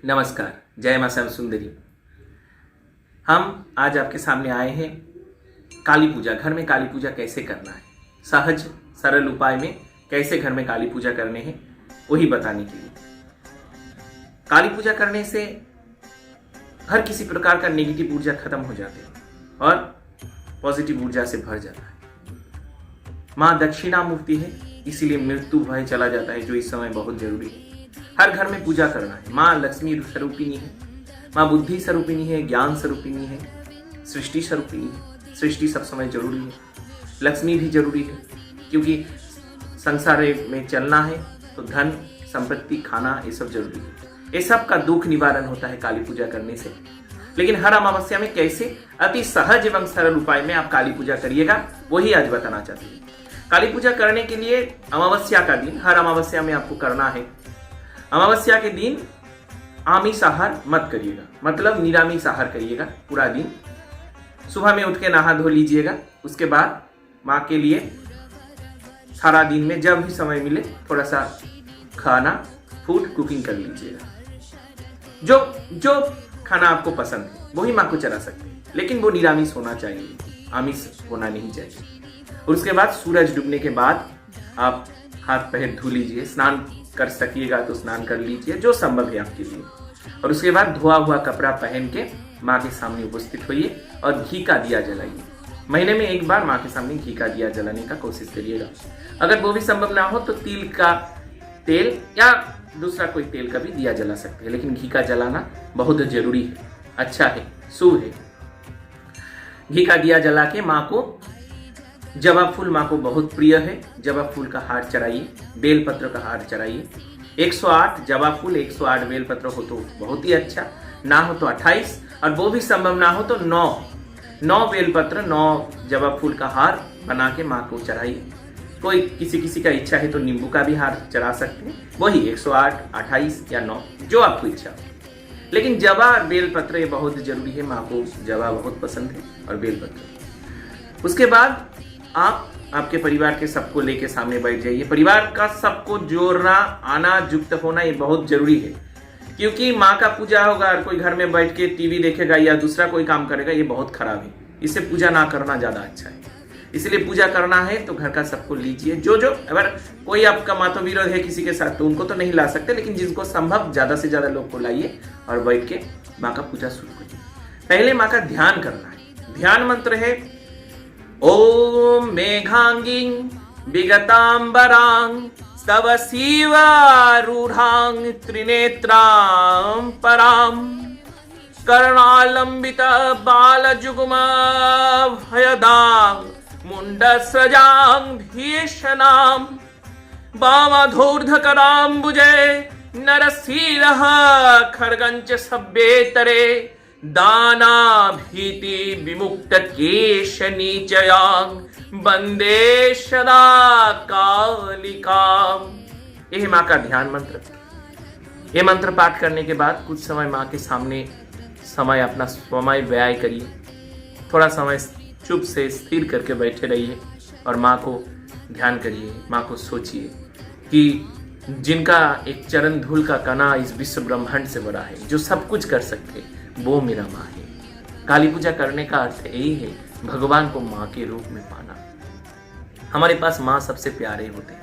नमस्कार, जय मां श्याम सुंदरी। हम आज आपके सामने आए हैं काली पूजा। घर में काली पूजा कैसे करना है, सहज सरल उपाय में कैसे घर में काली पूजा करने हैं, वही बताने के लिए। काली पूजा करने से हर किसी प्रकार का नेगेटिव ऊर्जा खत्म हो जाती है और पॉजिटिव ऊर्जा से भर जाता है। मां दक्षिणामूर्ति है, इसीलिए मृत्यु भय चला जाता है, जो इस समय बहुत जरूरी है। हर घर में पूजा करना है। माँ लक्ष्मी स्वरूपिणी है, माँ बुद्धि स्वरूपिणी है, ज्ञान स्वरूपिणी है, सृष्टि स्वरूपिणी है। सृष्टि सब समय जरूरी है, लक्ष्मी भी जरूरी है, क्योंकि संसार में चलना है तो धन संपत्ति खाना ये सब जरूरी है। ये सब का दुख निवारण होता है काली पूजा करने से। लेकिन हर अमावस्या में कैसे अति सहज एवं सरल उपाय में आप काली पूजा करिएगा, वही आज बताना चाहते हैं। काली पूजा करने के लिए अमावस्या का दिन, हर अमावस्या में आपको करना है। अमावस्या के दिन आमिष आहार मत करिएगा, मतलब निरामिष आहार करिएगा पूरा दिन। सुबह में उठ के नहा धो लीजिएगा। उसके बाद माँ के लिए सारा दिन में जब भी समय मिले थोड़ा सा खाना फूड कुकिंग कर लीजिएगा। जो खाना आपको पसंद है वही माँ को चढ़ा सकते हैं, लेकिन वो निरामिष होना चाहिए, आमिष होना नहीं चाहिए। और उसके बाद सूरज डूबने के बाद आप हाथ पैर धो लीजिए, स्नान कर सकिएगा तो स्नान कर लीजिए, जो संभव है आपके लिए। और उसके बाद धोआ हुआ कपड़ा पहन के माँ के सामने उपस्थित होइए और घी का दिया जलाइए। महीने में एक बार माँ के सामने घी का दिया जलाने का कोशिश करिएगा। अगर वो भी संभव ना हो तो तिल का तेल या दूसरा कोई तेल का भी दिया जला सकते हैं, लेकिन घी का जलाना बहुत जरूरी है, अच्छा है, शुभ है। घी का दिया जला के माँ को जवा फूल, माँ को बहुत प्रिय है, जवा फूल का हार चढ़ाइए, बेलपत्र का हार चढ़ाइए। 108 जवा फूल 108 बेलपत्र हो तो बहुत ही अच्छा, ना हो तो 28, और वो भी संभव ना हो तो 9 बेलपत्र 9 जवा फूल का हार बना के माँ को चढ़ाइए। कोई किसी का इच्छा है तो नींबू का भी हार चढ़ा सकते हैं, वही 108, 28 या 9, जो आपको इच्छा हो। लेकिन जवा और बेलपत्र ये बहुत जरूरी है, माँ को जवा बहुत पसंद है और बेलपत्र। उसके बाद आप आपके परिवार के सबको लेके सामने बैठ जाइए। परिवार का सबको जोड़ना, आना, युक्त होना ये बहुत जरूरी है, क्योंकि माँ का पूजा होगा और कोई घर में बैठ के टीवी देखेगा या दूसरा कोई काम करेगा, ये बहुत खराब है। इससे पूजा ना करना ज्यादा अच्छा है। इसलिए पूजा करना है तो घर का सबको लीजिए। जो अगर कोई आपका मतविरोध है किसी के साथ तो उनको तो नहीं ला सकते, लेकिन जिनको संभव ज्यादा से ज्यादा लोग को लाइए और बैठ के माँ का पूजा शुरू करिए। पहले माँ का ध्यान करना है। ध्यान मंत्र है ओम मेघांगिं विगतांबरां स्तव शिवारूढ़ां त्रिनेत्रां परां कर्णालंबित बालजुग्म भयदां मुंडस्रजां भीषणां वामधूर्धकराम्बुजे नरसीरः खड्गञ्च सभ्येतरे दाना भीति विमुक्त केश नीचयां वंदे सदा कालिकाम। यह माँ का ध्यान मंत्र। ये मंत्र पाठ करने के बाद कुछ समय माँ के सामने अपना समय व्यय करिए। थोड़ा समय चुप से स्थिर करके बैठे रहिए और माँ को ध्यान करिए। माँ को सोचिए कि जिनका एक चरण धूल का कणा इस विश्व ब्रह्मांड से बड़ा है, जो सब कुछ कर सकते, वो मेरा माँ है। काली पूजा करने का अर्थ यही है, भगवान को माँ के रूप में पाना। हमारे पास माँ सबसे प्यारे होते हैं,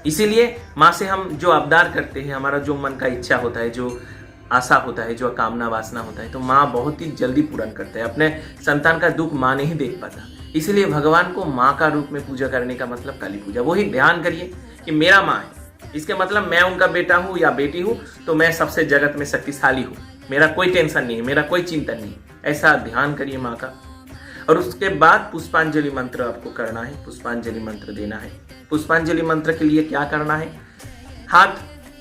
इसीलिए माँ से हम जो अवतार करते हैं, हमारा जो मन का इच्छा होता है, जो आशा होता है, जो कामना वासना होता है, तो माँ बहुत ही जल्दी पूर्ण करता है। अपने संतान का दुख माँ नहीं देख पाता, इसीलिए भगवान को माँ का रूप में पूजा करने का मतलब काली पूजा। वही ध्यान करिए कि मेरा माँ है, इसके मतलब मैं उनका बेटा हूँ या बेटी हूँ, तो मैं सबसे जगत में शक्तिशाली हूँ, मेरा कोई टेंशन नहीं है, मेरा कोई चिंतन नहीं। ऐसा ध्यान करिए माँ का। और उसके बाद पुष्पांजलि मंत्र आपको करना है, पुष्पांजलि मंत्र देना है। पुष्पांजलि मंत्र के लिए क्या करना है, हाथ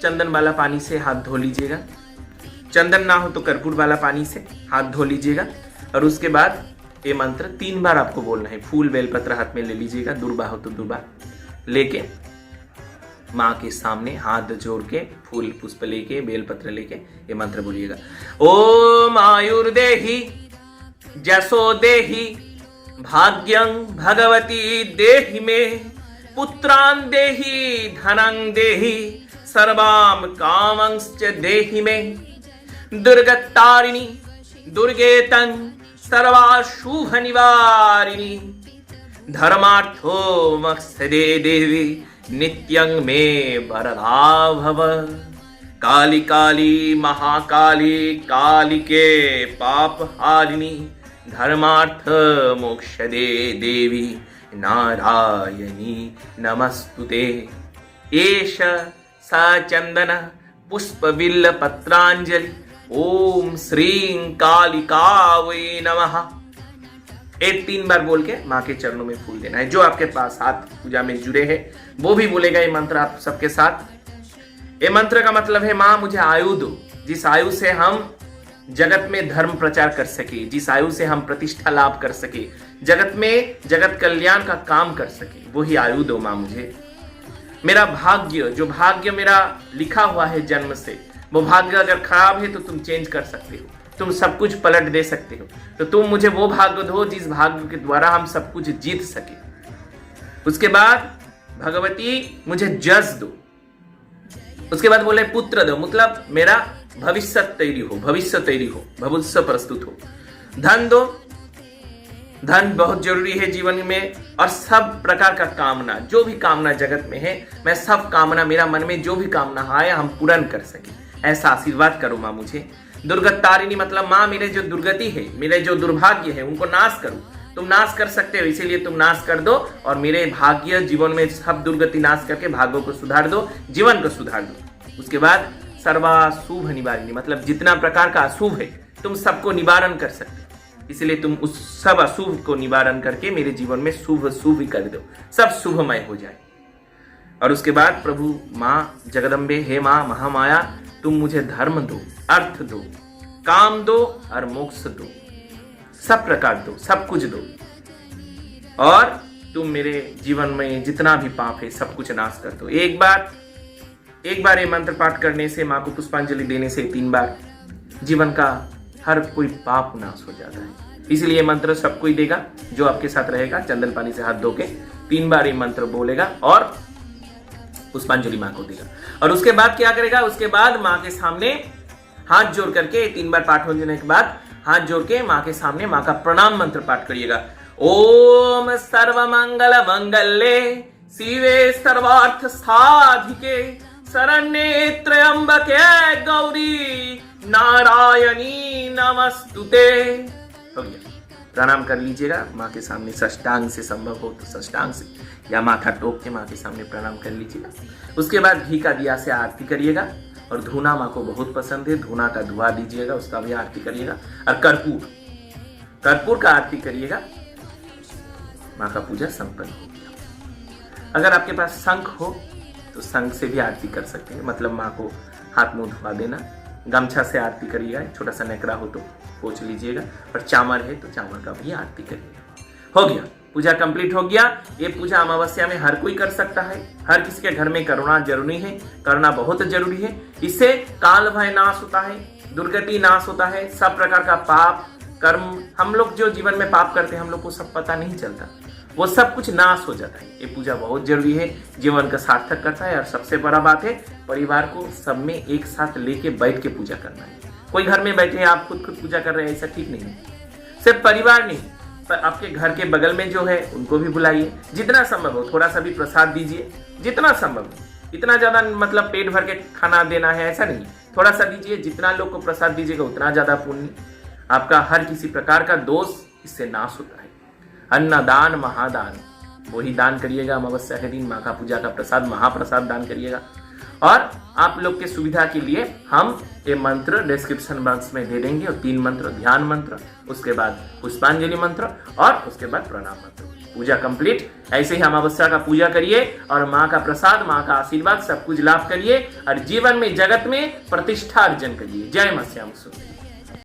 चंदन वाला पानी से हाथ धो लीजिएगा। चंदन ना हो तो कर्पूर वाला पानी से हाथ धो लीजिएगा। और उसके बाद ये मंत्र 3 बार आपको बोलना है। फूल बेलपत्र हाथ में ले लीजिएगा, दुर्बा हो तो दुर्बा लेके माँ के सामने हाथ जोड़ के फूल पुष्प लेके बेलपत्र लेके ये मंत्र बोलिएगा। ओम आयुर्देहि जसो देहि भाग्यं भगवती देहि मे पुत्रान् देहि धनं देहि सर्वां कामंश्च देहि मे। दुर्गतारिणी दुर्गे तन सर्वाशुभ निवारिणी धर्मार्थो मत्सदे देवी नित्यं मे वरदा भव। काली काली महाकाली कालिके पाप हारिणी धर्मार्थ मोक्षदे देवी नारायणी नमस्तुते। एष सा चंदन पुष्प बिल्ल पत्रांजलि ओम श्रीं कालिकावै नमः। एक 3 बार बोल के माँ के चरणों में फूल देना है। जो आपके पास हाथ पूजा में जुड़े हैं वो भी बोलेगा ये मंत्र आप सबके साथ। ये मंत्र का मतलब है माँ मुझे आयु दो, जिस आयु से हम जगत में धर्म प्रचार कर सके, जिस आयु से हम प्रतिष्ठा लाभ कर सके, जगत में जगत कल्याण का काम कर सके, वही आयु दो माँ मुझे। मेरा भाग्य, जो भाग्य मेरा लिखा हुआ है जन्म से, वो भाग्य अगर खराब है तो तुम चेंज कर सकते हो, तुम सब कुछ पलट दे सकते हो। तो तुम मुझे वो भाग्य दो जिस भाग्य के द्वारा हम सब कुछ जीत सके। उसके बाद भगवती मुझे जस दो। उसके बाद बोले पुत्र दो, मतलब मेरा भविष्य तैयारी हो, भविष्य तैयारी हो, भविष्य प्रस्तुत हो। धन दो, धन बहुत जरूरी है जीवन में, और सब प्रकार का कामना, जो भी कामना जगत में है, मैं सब कामना, मेरा मन में जो भी कामना आए हम पूर्ण कर सके, ऐसा आशीर्वाद करो माँ मुझे। दुर्गतारिणी मतलब माँ मेरे जो दुर्गति है, मेरे जो दुर्भाग्य है उनको नाश करो। तुम नाश कर सकते हो, इसीलिए तुम नाश कर दो और मेरे भाग्य जीवन में सब दुर्गति नाश करके भाग्यों को सुधार दो, जीवन को सुधार दो। उसके बाद सर्वाशुभ निवारिणी मतलब जितना प्रकार का अशुभ है तुम सबको निवारण कर सकते हो, इसलिए तुम उस सब अशुभ को निवारण करके मेरे जीवन में शुभ शुभ कर दो, सब शुभमय हो जाए। और उसके बाद प्रभु माँ जगदम्बे, हे माँ महामाया, तुम मुझे धर्म दो, अर्थ दो, काम दो और मोक्ष दो, सब प्रकार दो, सब कुछ दो, और तुम मेरे जीवन में जितना भी पाप है सब कुछ नाश कर दो। एक बार ये मंत्र पाठ करने से, माँ को पुष्पांजलि देने से 3 बार जीवन का हर कोई पाप नाश हो जाता है। इसलिए मंत्र सबको ही देगा जो आपके साथ रहेगा, चंदन पानी से हाथ धो के 3 बार ये मंत्र बोलेगा और पुष्पांजलि माँ को देगा। और उसके बाद क्या करेगा, उसके बाद माँ के सामने हाथ जोड़ करके 3 बार पाठ हो जाने के बाद हाथ जोड़ के माँ के सामने माँ का प्रणाम मंत्र पाठ करिएगा। ओम सर्वमंगल मंगल्ये शिवे सर्वार्थ साधिके शरण्ये त्र्यंबके गौरी नारायणी नमस्तुते। हो गया, प्रणाम कर लीजिएगा माँ के सामने, साष्टांग से संभव हो तो साष्टांग से, या माथा टोक के माँ के सामने प्रणाम कर लीजिएगा। उसके बाद घी का दिया से आरती करिएगा, और धूना माँ को बहुत पसंद है, धूना का धुआं दीजिएगा, उसका भी आरती करिएगा। और कर्पूर का आरती करिएगा। माँ का पूजा संपन्न हो गया। अगर आपके पास शंख हो तो शंख से भी आरती कर सकते हैं, मतलब माँ को हाथ मुंह धुआ देना। गमछा से आरती करिएगा, छोटा सा नेकड़ा हो तो पोंछ लीजिएगा, और चामर है तो चामर का भी आरती करिएगा। हो गया, पूजा कंप्लीट हो गया। ये पूजा अमावस्या में हर कोई कर सकता है, हर किसी के घर में करना जरूरी है, करना बहुत जरूरी है। इससे काल भय नाश होता है, दुर्गति नाश होता है, सब प्रकार का पाप कर्म, हम लोग जो जीवन में पाप करते हैं हम लोग को सब पता नहीं चलता, वो सब कुछ नाश हो जाता है। ये पूजा बहुत जरूरी है, जीवन का सार्थक करता है। और सबसे बड़ा बात है, परिवार को सब में एक साथ लेके बैठ के पूजा करना है। कोई घर में बैठे हैं आप खुद पूजा कर रहे हैं, ऐसा ठीक नहीं है। सिर्फ परिवार नहीं, पर आपके घर के बगल में जो है उनको भी बुलाइए, जितना संभव हो थोड़ा सा भी प्रसाद दीजिए, जितना संभव हो। इतना ज्यादा मतलब पेट भर के खाना देना है ऐसा नहीं, थोड़ा सा दीजिए, जितना लोग को प्रसाद दीजिएगा उतना ज्यादा पुण्य। आपका हर किसी प्रकार का दोष इससे नाश होता है। अन्नदान महादान, वही दान करिएगा अमावस्या के दिन, माँ का पूजा का प्रसाद महाप्रसाद दान करिएगा। और आप लोग के सुविधा के लिए हम ये मंत्र डिस्क्रिप्शन बॉक्स में दे देंगे, और 3 मंत्र, ध्यान मंत्र, उसके बाद पुष्पांजलि मंत्र, और उसके बाद प्रणाम मंत्र। पूजा कंप्लीट। ऐसे ही अमावस्या का पूजा करिए और माँ का प्रसाद, माँ का आशीर्वाद सब कुछ लाभ करिए, और जीवन में जगत में प्रतिष्ठा अर्जन करिए। जय मां श्याम सुंदरी।